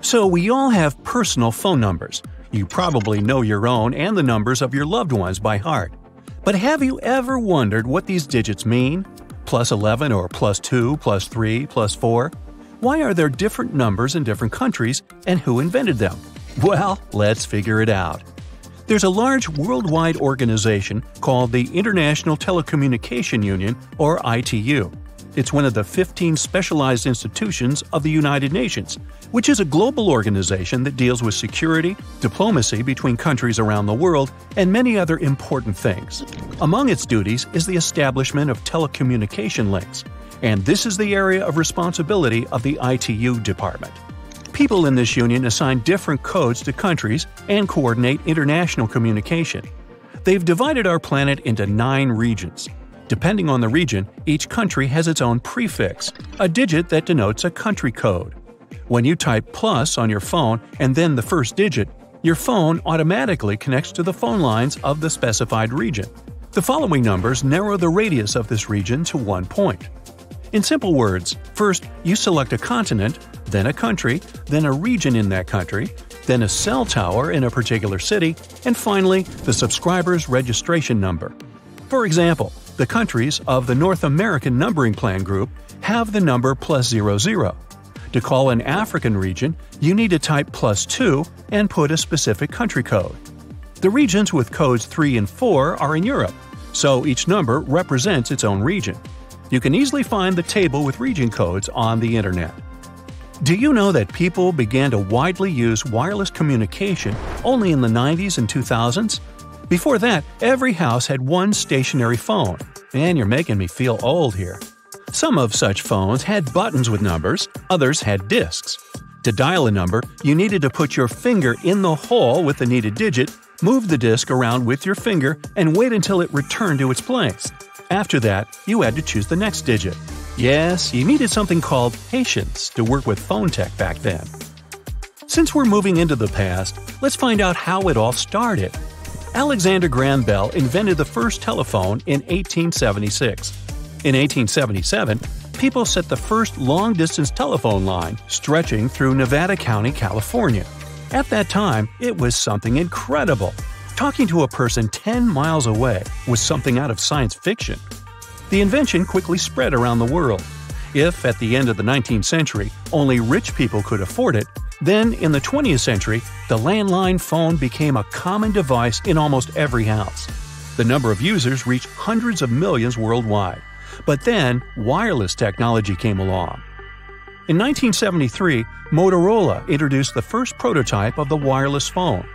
So we all have personal phone numbers. You probably know your own and the numbers of your loved ones by heart. But have you ever wondered what these digits mean? +11 or +2, +3, +4? Why are there different numbers in different countries, and who invented them? Well, let's figure it out. There's a large worldwide organization called the International Telecommunication Union, or ITU. It's one of the 15 specialized institutions of the United Nations, which is a global organization that deals with security, diplomacy between countries around the world, and many other important things. Among its duties is the establishment of telecommunication links, and this is the area of responsibility of the ITU department. People in this union assign different codes to countries and coordinate international communication. They've divided our planet into 9 regions. Depending on the region, each country has its own prefix, a digit that denotes a country code. When you type plus on your phone and then the first digit, your phone automatically connects to the phone lines of the specified region. The following numbers narrow the radius of this region to 1 point. In simple words, first you select a continent, then a country, then a region in that country, then a cell tower in a particular city, and finally the subscriber's registration number. For example, the countries of the North American Numbering Plan Group have the number +00. To call an African region, you need to type +2 and put a specific country code. The regions with codes 3 and 4 are in Europe, so each number represents its own region. You can easily find the table with region codes on the internet. Do you know that people began to widely use wireless communication only in the 90s and 2000s? Before that, every house had one stationary phone. And you're making me feel old here. Some of such phones had buttons with numbers, others had discs. To dial a number, you needed to put your finger in the hole with the needed digit, move the disc around with your finger, and wait until it returned to its place. After that, you had to choose the next digit. Yes, you needed something called patience to work with phone tech back then. Since we're moving into the past, let's find out how it all started. Alexander Graham Bell invented the first telephone in 1876. In 1877, people set the first long-distance telephone line stretching through Nevada County, California. At that time, it was something incredible. Talking to a person 10 miles away was something out of science fiction. The invention quickly spread around the world. If, at the end of the 19th century, only rich people could afford it, then in the 20th century, the landline phone became a common device in almost every house. The number of users reached hundreds of millions worldwide. But then, wireless technology came along. In 1973, Motorola introduced the first prototype of the wireless phone.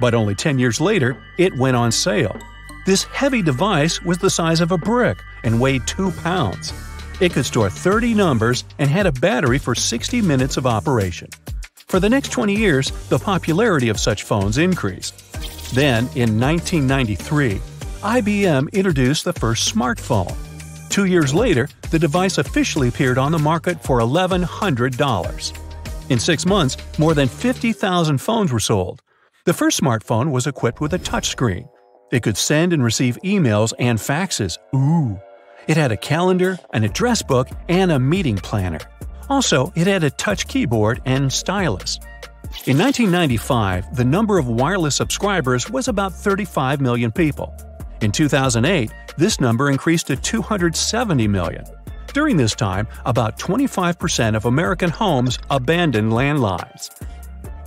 But only 10 years later, it went on sale. This heavy device was the size of a brick and weighed 2 pounds. It could store 30 numbers and had a battery for 60 minutes of operation. For the next 20 years, the popularity of such phones increased. Then, in 1993, IBM introduced the first smartphone. 2 years later, the device officially appeared on the market for $1,100. In 6 months, more than 50,000 phones were sold. The first smartphone was equipped with a touchscreen. It could send and receive emails and faxes. Ooh! It had a calendar, an address book, and a meeting planner. Also, it had a touch keyboard and stylus. In 1995, the number of wireless subscribers was about 35 million people. In 2008, this number increased to 270 million. During this time, about 25% of American homes abandoned landlines.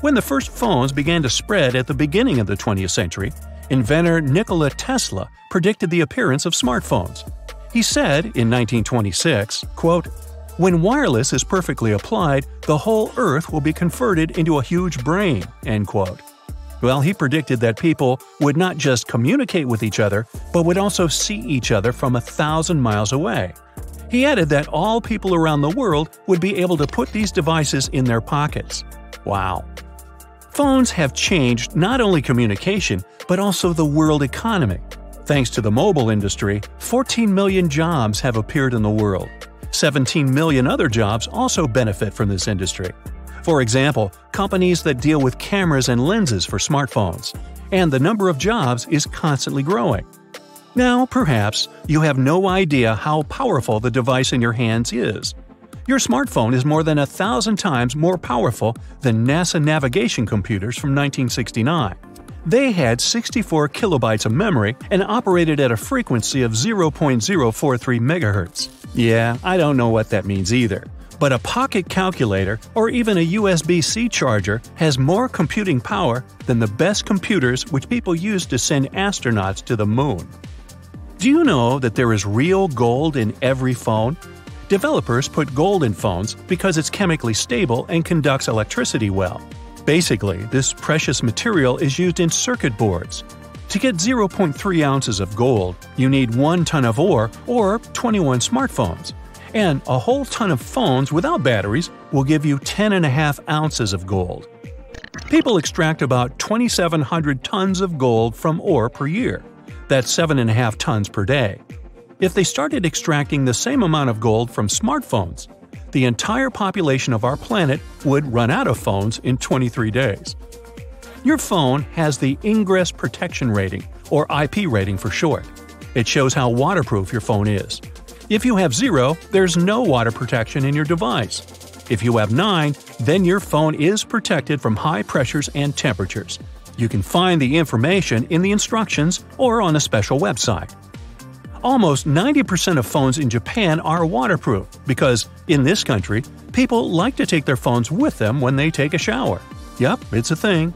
When the first phones began to spread at the beginning of the 20th century, inventor Nikola Tesla predicted the appearance of smartphones. He said in 1926, quote, "When wireless is perfectly applied, the whole Earth will be converted into a huge brain." End quote. Well, he predicted that people would not just communicate with each other, but would also see each other from 1,000 miles away. He added that all people around the world would be able to put these devices in their pockets. Wow. Phones have changed not only communication, but also the world economy. Thanks to the mobile industry, 14 million jobs have appeared in the world. 17 million other jobs also benefit from this industry. For example, companies that deal with cameras and lenses for smartphones. And the number of jobs is constantly growing. Now, perhaps, you have no idea how powerful the device in your hands is. Your smartphone is more than 1,000 times more powerful than NASA navigation computers from 1969. They had 64 kilobytes of memory and operated at a frequency of 0.043 MHz. Yeah, I don't know what that means either. But a pocket calculator or even a USB-C charger has more computing power than the best computers which people use to send astronauts to the moon. Do you know that there is real gold in every phone? Developers put gold in phones because it's chemically stable and conducts electricity well. Basically, this precious material is used in circuit boards. To get 0.3 ounces of gold, you need 1 ton of ore or 21 smartphones. And a whole ton of phones without batteries will give you 10.5 ounces of gold. People extract about 2,700 tons of gold from ore per year. That's 7.5 tons per day. If they started extracting the same amount of gold from smartphones, the entire population of our planet would run out of phones in 23 days. Your phone has the Ingress Protection Rating, or IP rating for short. It shows how waterproof your phone is. If you have 0, there's no water protection in your device. If you have 9, then your phone is protected from high pressures and temperatures. You can find the information in the instructions or on a special website. Almost 90% of phones in Japan are waterproof because, in this country, people like to take their phones with them when they take a shower. Yup, it's a thing.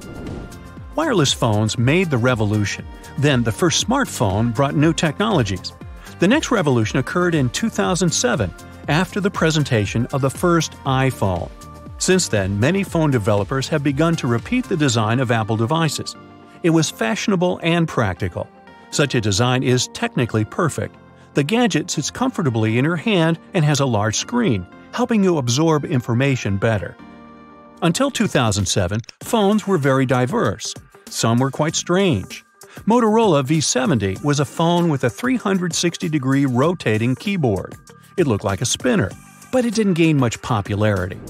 Wireless phones made the revolution. Then the first smartphone brought new technologies. The next revolution occurred in 2007, after the presentation of the first iPhone. Since then, many phone developers have begun to repeat the design of Apple devices. It was fashionable and practical. Such a design is technically perfect. The gadget sits comfortably in your hand and has a large screen, helping you absorb information better. Until 2007, phones were very diverse. Some were quite strange. Motorola V70 was a phone with a 360-degree rotating keyboard. It looked like a spinner, but it didn't gain much popularity.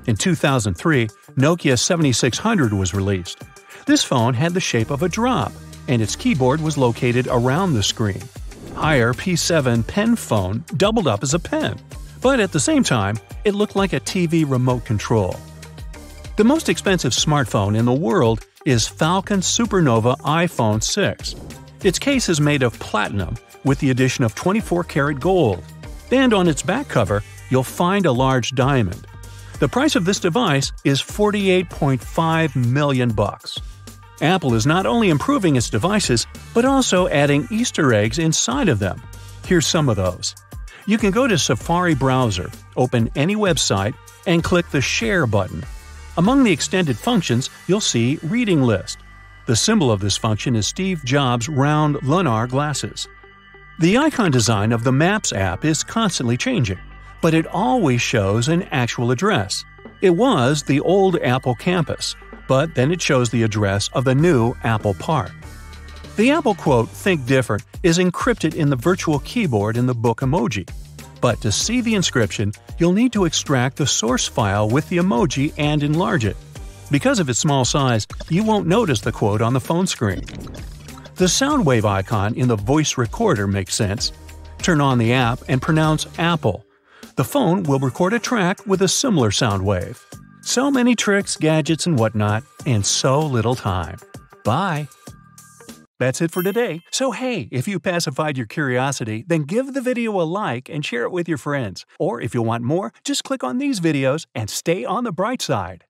In 2003, Nokia 7600 was released. This phone had the shape of a drop, and its keyboard was located around the screen. Higher P7 pen phone doubled up as a pen, but at the same time, it looked like a TV remote control. The most expensive smartphone in the world is Falcon Supernova iPhone 6. Its case is made of platinum with the addition of 24-karat gold, and on its back cover, you'll find a large diamond. The price of this device is $48.5 million. Apple is not only improving its devices, but also adding Easter eggs inside of them. Here's some of those. You can go to Safari browser, open any website, and click the Share button. Among the extended functions, you'll see Reading List. The symbol of this function is Steve Jobs' round lunar glasses. The icon design of the Maps app is constantly changing, but it always shows an actual address. It was the old Apple campus, but then it shows the address of the new Apple Park. The Apple quote, "Think different," is encrypted in the virtual keyboard in the book emoji. But to see the inscription, you'll need to extract the source file with the emoji and enlarge it. Because of its small size, you won't notice the quote on the phone screen. The sound wave icon in the voice recorder makes sense. Turn on the app and pronounce Apple. The phone will record a track with a similar sound wave. So many tricks, gadgets, and whatnot, and so little time. Bye! That's it for today. So hey, if you pacified your curiosity, then give the video a like and share it with your friends. Or if you want more, just click on these videos and stay on the bright side.